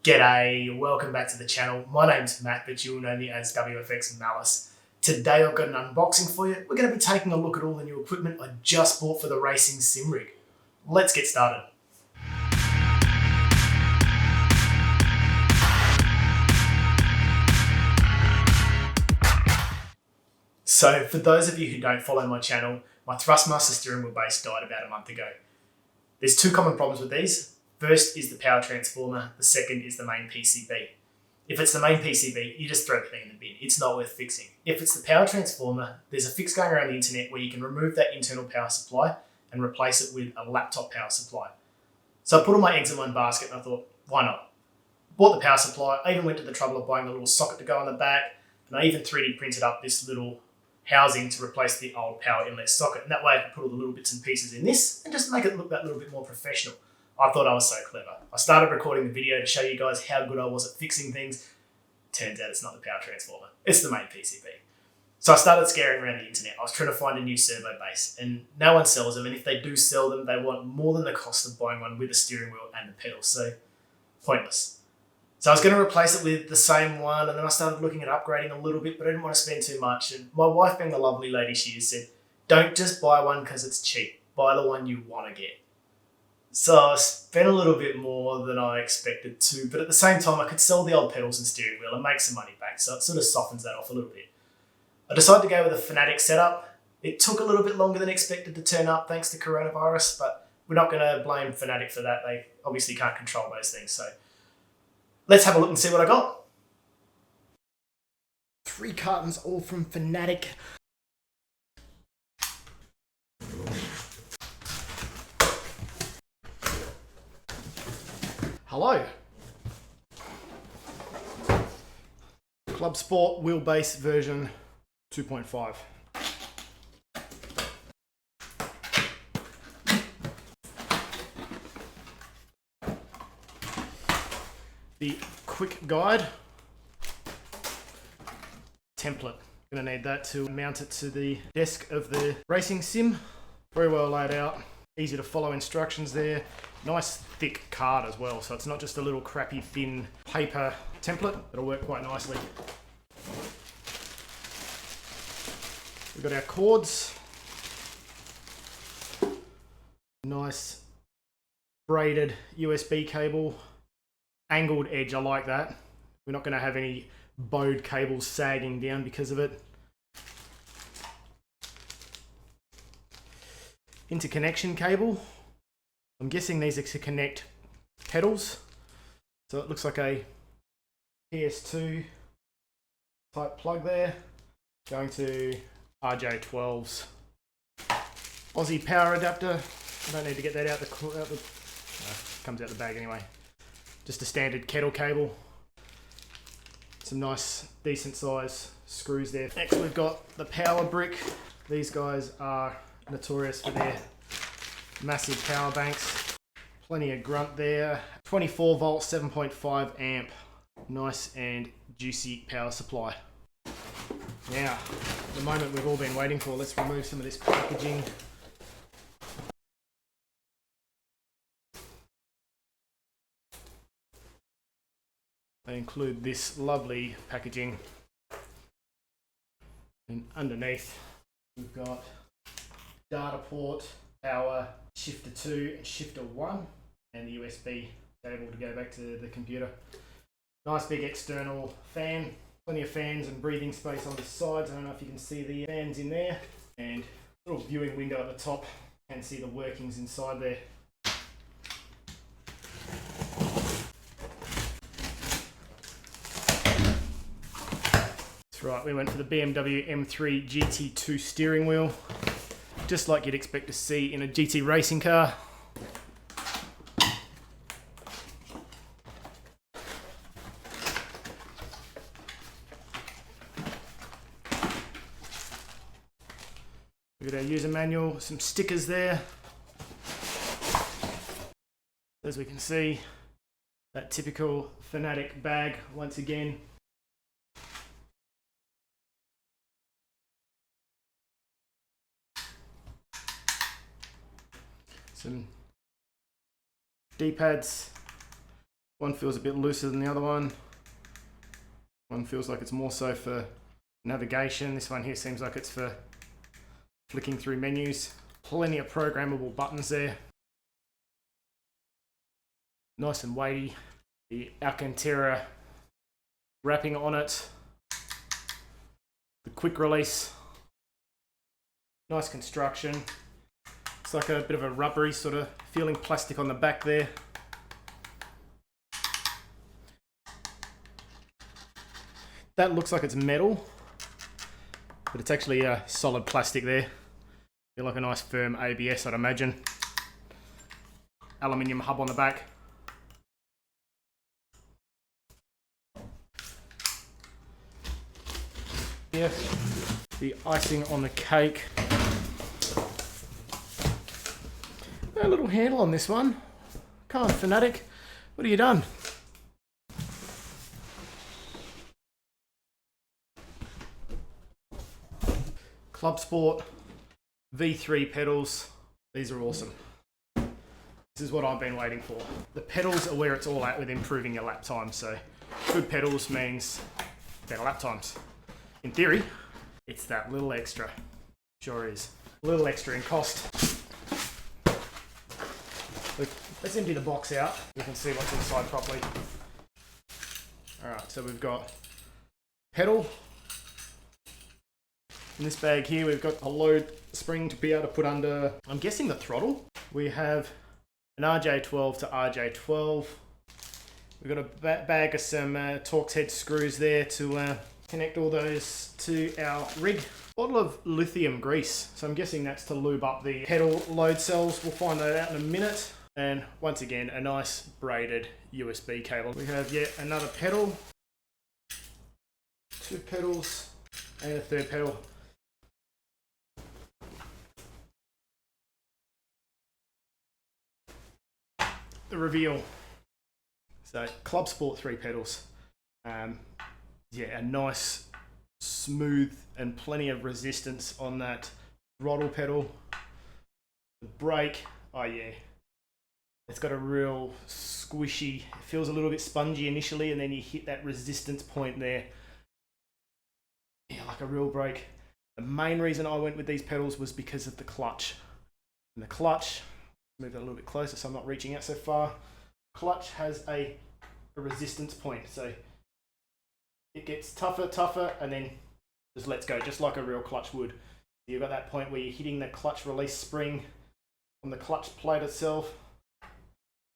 G'day, welcome back to the channel. My name's Matt, but you'll know me as WFX Malice. Today I've got an unboxing for you. We're going to be taking a look at all the new equipment I just bought for the racing sim rig. Let's get started. So for those of you who don't follow my channel, my Thrustmaster steering wheel base died about a month ago. There's two common problems with these. First is the power transformer, the second is the main PCB. If it's the main PCB, you just throw the thing in the bin. It's not worth fixing. If it's the power transformer, there's a fix going around the internet where you can remove that internal power supply and replace it with a laptop power supply. So I put all my eggs in one basket and I thought, why not? Bought the power supply, I even went to the trouble of buying a little socket to go on the back, and I even 3D printed up this little housing to replace the old power inlet socket. And that way I could put all the little bits and pieces in this and just make it look that little bit more professional. I thought I was so clever. I started recording the video to show you guys how good I was at fixing things. Turns out it's not the power transformer, it's the main PCB. So I started scouring around the internet. I was trying to find a new servo base, and no one sells them, and if they do sell them, they want more than the cost of buying one with a steering wheel and the pedals, so pointless. So I was going to replace it with the same one, and then I started looking at upgrading a little bit, but I didn't want to spend too much. And my wife, being the lovely lady she is, said, don't just buy one because it's cheap, buy the one you want to get. So I spent a little bit more than I expected to, but at the same time I could sell the old pedals and steering wheel and make some money back, so it sort of softens that off a little bit. I decided to go with a Fanatec setup. It took a little bit longer than expected to turn up thanks to coronavirus, but we're not going to blame Fanatec for that. They obviously can't control those things, so let's have a look and see what I got. 3 cartons all from Fanatec. Hello. Club Sport wheelbase version 2.5. The quick guide template. Gonna need that to mount it to the desk of the racing sim. Very well laid out. Easy to follow instructions there. Nice thick card as well, so it's not just a little crappy thin paper template. It'll work quite nicely. We've got our cords. Nice braided USB cable. Angled edge, I like that. We're not going to have any bowed cables sagging down because of it. Interconnection cable. I'm guessing these are to connect pedals. So it looks like a PS2 type plug there. Going to RJ12's Aussie power adapter. I don't need to get that out the comes out the bag anyway. Just a standard kettle cable. Some nice decent size screws there. Next we've got the power brick. These guys are notorious for their massive power banks. Plenty of grunt there. 24 volt, 7.5 amp. Nice and juicy power supply. Now, the moment we've all been waiting for, let's remove some of this packaging. They include this lovely packaging. And underneath, we've got data port, power, shifter 2 and shifter 1, and the USB cable to go back to the computer. Nice big external fan, plenty of fans and breathing space on the sides. I don't know if you can see the fans in there, and a little viewing window at the top. You can see the workings inside there. That's right, we went for the BMW M3 GT2 steering wheel. Just like you'd expect to see in a GT racing car. We've got our user manual, some stickers there. As we can see, that typical Fanatec bag once again. Some D-pads, One feels a bit looser than the other one. One feels like it's more so for navigation. This one here seems like it's for flicking through menus. Plenty of programmable buttons there. Nice and weighty. The Alcantara wrapping on it. The quick release. Nice construction. It's like a bit of a rubbery sort of feeling plastic on the back there. That looks like it's metal, but it's actually a solid plastic there. Feel like a nice firm ABS, I'd imagine. Aluminium hub on the back. Yeah, the icing on the cake. A little handle on this one. Come on, Fanatec, what have you done? Club Sport V3 pedals. These are awesome. This is what I've been waiting for. The pedals are where it's all at with improving your lap time. So good pedals means better lap times. In theory, it's that little extra. Sure is. A little extra in cost. Look, let's empty the box out. You can see what's inside properly. Alright, so we've got pedal. In this bag here, we've got a load spring to be able to put under, I'm guessing, the throttle. We have an RJ12 to RJ12. We've got a bag of some Torx head screws there to connect all those to our rig. Bottle of lithium grease. So I'm guessing that's to lube up the pedal load cells. We'll find that out in a minute. And once again, a nice braided USB cable. We have yet another pedal. 2 pedals and a 3rd pedal. The reveal. So Club Sport 3 pedals. Yeah, a nice, smooth and plenty of resistance on that throttle pedal. The brake, oh yeah, it's got a real squishy, it feels a little bit spongy initially, and then you hit that resistance point there. Yeah, like a real brake. The main reason I went with these pedals was because of the clutch. And the clutch, move that a little bit closer so I'm not reaching out so far. Clutch has a resistance point, so it gets tougher, and then just lets go, just like a real clutch would. You've got that point where you're hitting the clutch release spring on the clutch plate itself,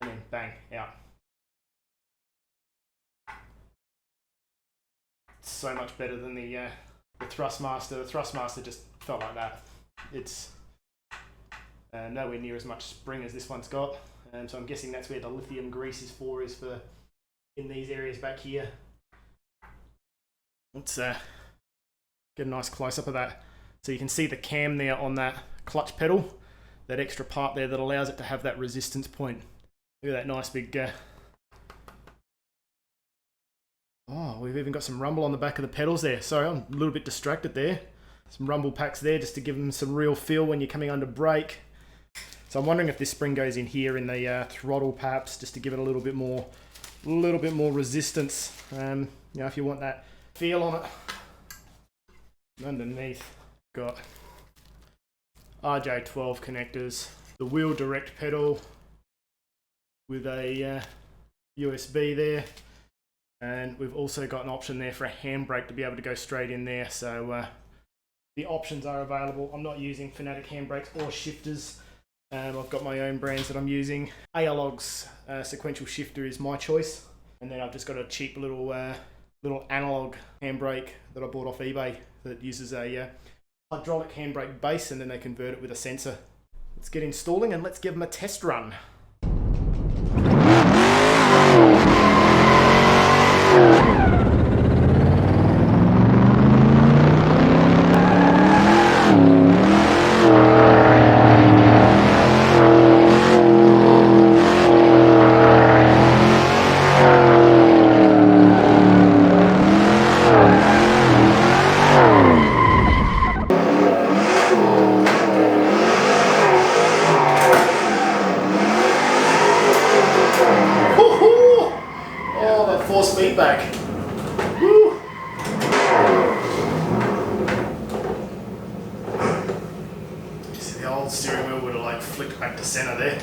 and then bang, out. It's so much better than the Thrustmaster. The Thrustmaster just felt like that. It's nowhere near as much spring as this one's got. So I'm guessing that's where the lithium grease is for in these areas back here. Let's get a nice close-up of that. So you can see the cam there on that clutch pedal, that extra part there that allows it to have that resistance point. Look at that nice big... Oh, we've even got some rumble on the back of the pedals there. Sorry, I'm a little bit distracted there. Some rumble packs there just to give them some real feel when you're coming under brake. So I'm wondering if this spring goes in here in the throttle perhaps, just to give it a little bit more resistance. You know, if you want that feel on it. Underneath, got RJ12 connectors, the wheel direct pedal with a USB there, and we've also got an option there for a handbrake to be able to go straight in there. So the options are available. I'm not using Fanatec handbrakes or shifters. I've got my own brands that I'm using. Alog's sequential shifter is my choice, and then I've just got a cheap little analog handbrake that I bought off eBay that uses a hydraulic handbrake base, and then they convert it with a sensor. Let's get installing and let's give them a test run. force feedback. Woo. See, the old steering wheel would have like flicked back to center there.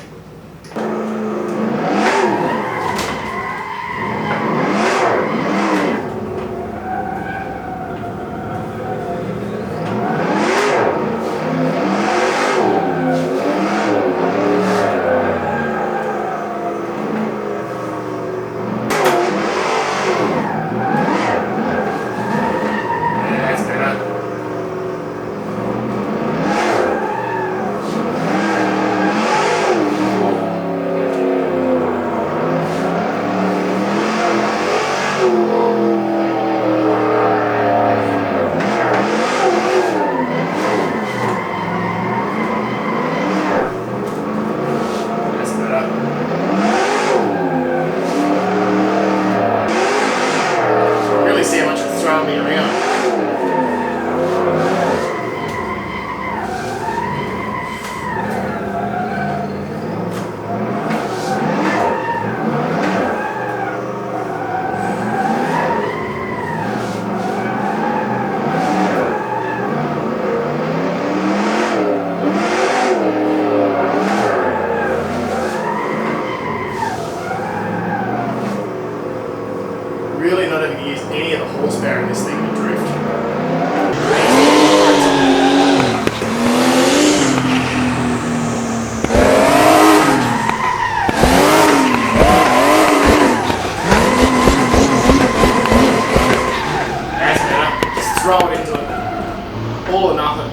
Really not having used any of the horsepower in this thing to drift. That's better. Just throw it into it. All or nothing.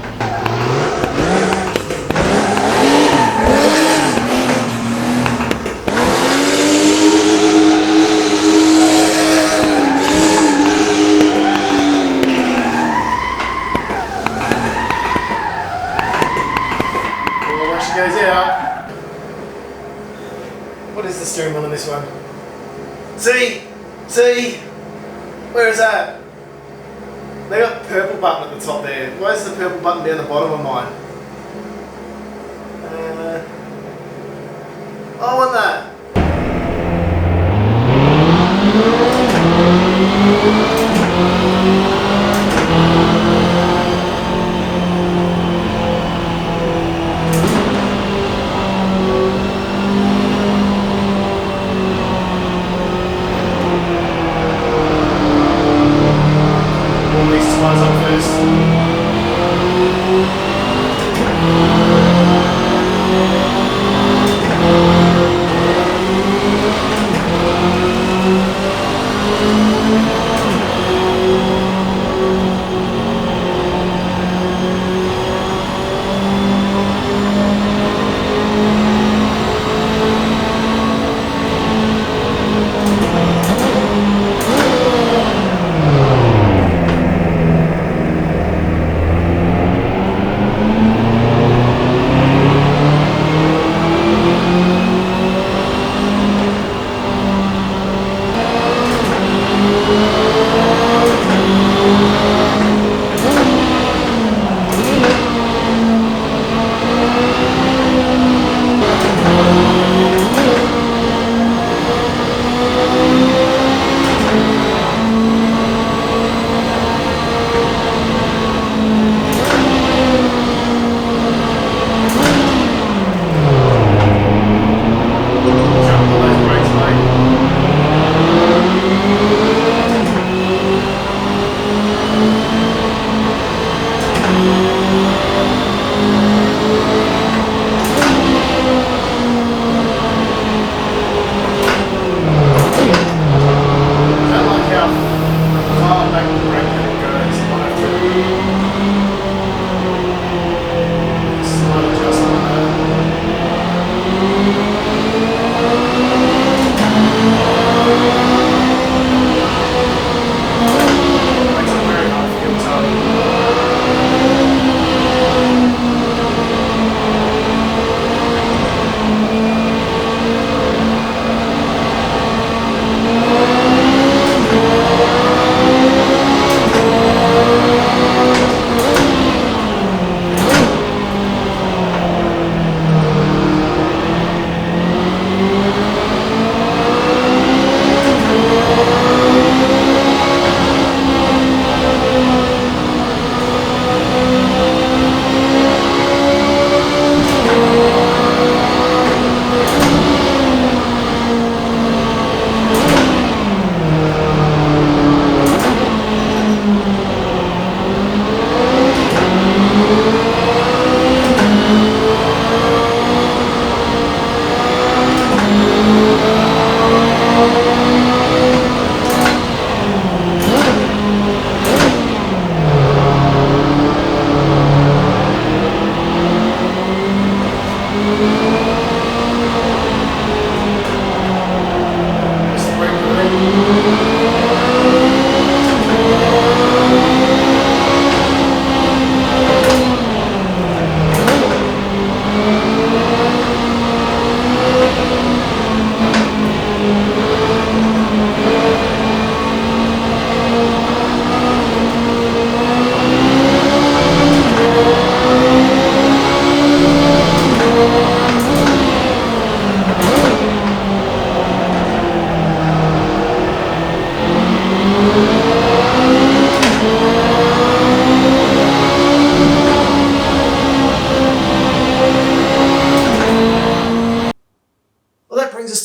Goes out. What is the steering wheel on this one? See? Where is that? They got the purple button at the top there. Where's the purple button down the bottom of mine? I want that.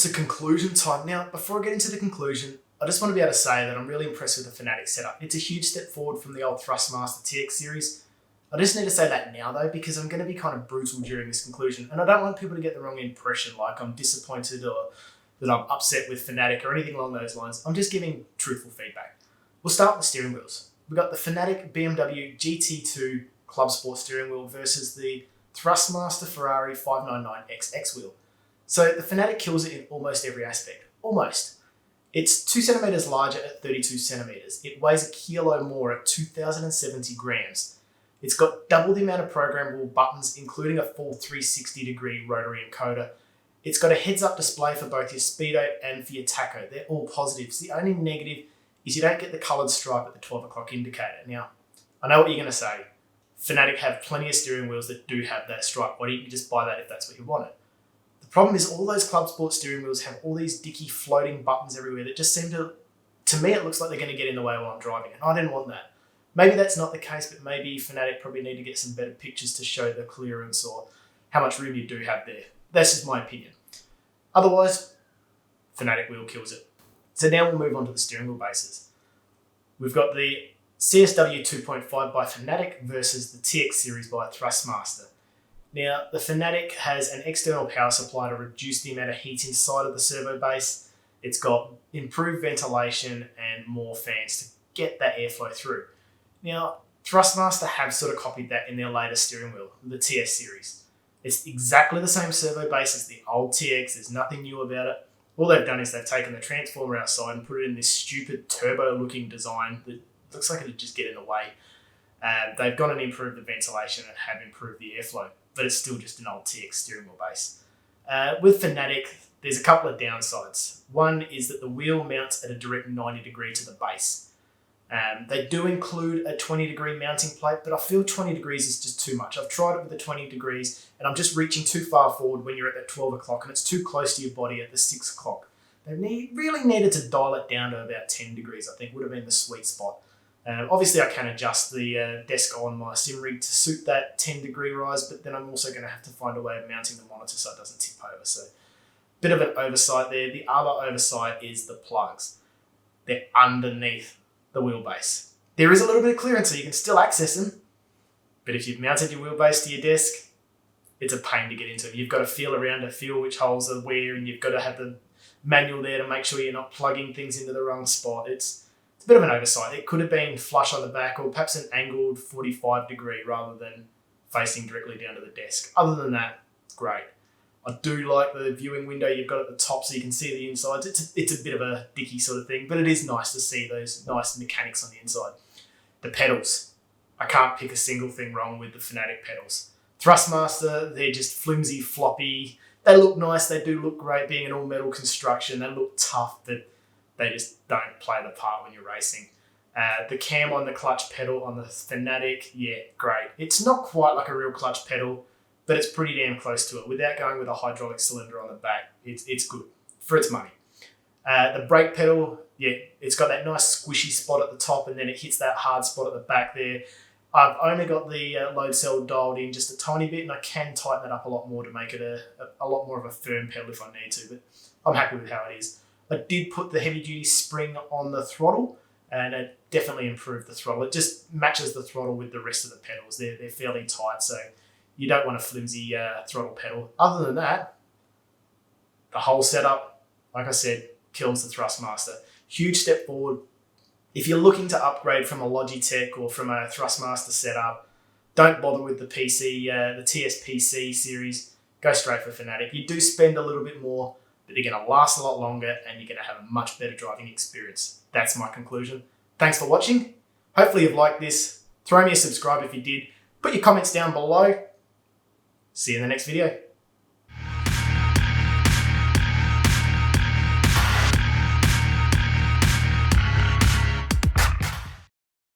To conclusion time. Now, before I get into the conclusion, I just want to be able to say that I'm really impressed with the Fanatec setup. It's a huge step forward from the old Thrustmaster TX series. I just need to say that now though, because I'm going to be kind of brutal during this conclusion, and I don't want people to get the wrong impression, like I'm disappointed or that I'm upset with Fanatec or anything along those lines. I'm just giving truthful feedback. We'll start with the steering wheels. We've got the Fanatec BMW GT2 Club Sport steering wheel versus the Thrustmaster Ferrari 599XX wheel. So the Fanatec kills it in almost every aspect. Almost. It's 2 centimeters larger at 32 centimeters. It weighs a kilo more at 2,070 grams. It's got double the amount of programmable buttons, including a full 360-degree rotary encoder. It's got a heads-up display for both your speedo and for your tacho. They're all positives. The only negative is you don't get the coloured stripe at the 12 o'clock indicator. Now, I know what you're going to say. Fanatec have plenty of steering wheels that do have that stripe. Why don't you just buy that if that's what you wanted? The problem is all those Club Sport steering wheels have all these dicky floating buttons everywhere that just seem to me it looks like they're going to get in the way while I'm driving, and I didn't want that. Maybe that's not the case, but maybe Fanatec probably need to get some better pictures to show the clearance or how much room you do have there. That's just my opinion. Otherwise, Fanatec wheel kills it. So now we'll move on to the steering wheel bases. We've got the CSW 2.5 by Fanatec versus the TX series by Thrustmaster. Now, the Fanatec has an external power supply to reduce the amount of heat inside of the servo base. It's got improved ventilation and more fans to get that airflow through. Now, Thrustmaster have sort of copied that in their latest steering wheel, the TS series. It's exactly the same servo base as the old TX. There's nothing new about it. All they've done is they've taken the transformer outside and put it in this stupid turbo-looking design that looks like it'd just get in the way. They've gone and improved the ventilation and have improved the airflow, but it's still just an old TX steering wheel base. With Fanatec, there's a couple of downsides. One is that the wheel mounts at a direct 90 degree to the base. They do include a 20 degree mounting plate, but I feel 20 degrees is just too much. I've tried it with the 20 degrees and I'm just reaching too far forward when you're at that 12 o'clock and it's too close to your body at the 6 o'clock. They really needed to dial it down to about 10 degrees, I think would have been the sweet spot. Obviously, I can adjust the desk on my sim rig to suit that 10 degree rise, but then I'm also going to have to find a way of mounting the monitor so it doesn't tip over. So, bit of an oversight there. The other oversight is the plugs. They're underneath the wheelbase. There is a little bit of clearance so you can still access them, but if you've mounted your wheelbase to your desk, it's a pain to get into. You've got to feel around to feel which holes are where, and you've got to have the manual there to make sure you're not plugging things into the wrong spot. It's a bit of an oversight. It could have been flush on the back or perhaps an angled 45 degree rather than facing directly down to the desk. Other than that, great. I do like the viewing window you've got at the top so you can see the insides. It's a bit of a dicky sort of thing, but it is nice to see those nice mechanics on the inside. The pedals. I can't pick a single thing wrong with the Fanatec pedals. Thrustmaster, they're just flimsy, floppy. They look nice. They do look great being an all-metal construction. They look tough, but they just don't play the part when you're racing. The cam on the clutch pedal on the Fanatec, yeah, great. It's not quite like a real clutch pedal, but it's pretty damn close to it. Without going with a hydraulic cylinder on the back, it's good for its money. The brake pedal, yeah, it's got that nice squishy spot at the top and then it hits that hard spot at the back there. I've only got the load cell dialed in just a tiny bit and I can tighten that up a lot more to make it a lot more of a firm pedal if I need to, but I'm happy with how it is. I did put the heavy-duty spring on the throttle and it definitely improved the throttle. It just matches the throttle with the rest of the pedals. They're fairly tight, so you don't want a flimsy throttle pedal. Other than that, the whole setup, like I said, kills the Thrustmaster. Huge step forward. If you're looking to upgrade from a Logitech or from a Thrustmaster setup, don't bother with the PC, the TSPC series. Go straight for Fanatec. You do spend a little bit more, but they're going to last a lot longer and you're going to have a much better driving experience. That's my conclusion. Thanks for watching. Hopefully you've liked this. Throw me a subscribe if you did. Put your comments down below. See you in the next video.